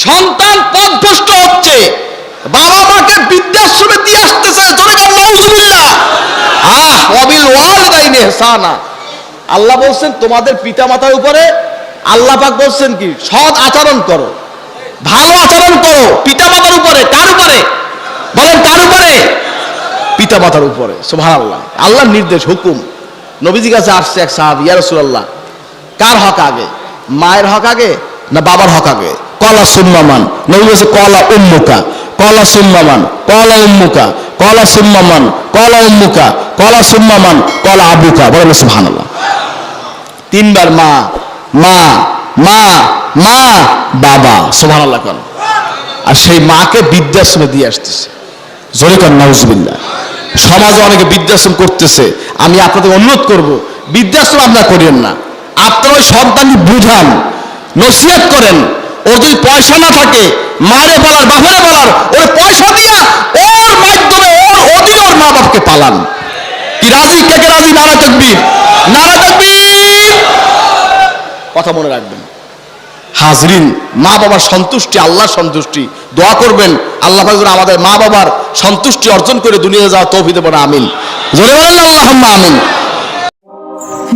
সন্তান পথভ্রষ্ট হচ্ছে, বাবা মাকে বৃদ্ধাশ্রমে দিয়ে আসতেছে, জোরে বলেন নাউজুবিল্লাহ। ওয়াবিল ওয়ালিদাইনি ইহসানা। আল্লাহ বলছেন তোমাদের পিতামাতার উপরে, আল্লাহ পাক বলছেন কি, সৎ আচরণ করো, ভালো আচরণ করো পিতামাতার উপরে। কার উপরে বলেন? কার উপরে? পিতামাতার উপরে। সুবহানাল্লাহ, আল্লাহর নির্দেশ, হুকুম। নবীজির কাছে আসছে এক সাহাবী, ইয়া রাসূলুল্লাহ, কার হক আগে, মায়ের হক আগে না বাবার হক আগে? কলা সুম্মামান। নবী বলছে কলা উম্মুকা, কলা সুম্মামান, কলা উম্মুকা, কলা সুম্মামান, কলা উম্মুকা, কলা সুম্মামান, কলা আবুকা। বলেন সুবহানাল্লাহ। তিনবার মা মা মা মা বাবা। সুবহানাল্লাহ কোন। আর সেই মাকে বৃদ্ধাশ্রমে দিয়ে আসতেছে, জোরে কোন নাউজুবিল্লাহ। সমাজে অনেকে বৃদ্ধাশ্রম করতেছে। আমি আপনাদের অনুরোধ করব, বৃদ্ধাশ্রম আপনারা করেন না। আপনারা ওই সন্তানকে বুঝান, নসিহত করেন। ওর যদি পয়সা না থাকে, মারে বলার, বাপরে বলার, ওর পয়সা দিয়া ওর মাধ্যমে ওর অধীনে ওর মা বাপকে পালান। কি রাজি? কে কে রাজি? নারা তাকবীর, নারা তাকবীর। কথা মনে রাখবেন হাজরিন, মা বাবার সন্তুষ্টি আল্লাহর সন্তুষ্টি। দোয়া করবেন আল্লাহ পাক যেন আমাদের মা বাবার সন্তুষ্টি অর্জন করে দুনিয়াতে যাওয়া তৌফিক দেন। আমিন। জোরে বলেন আল্লাহুম্মা আমিন।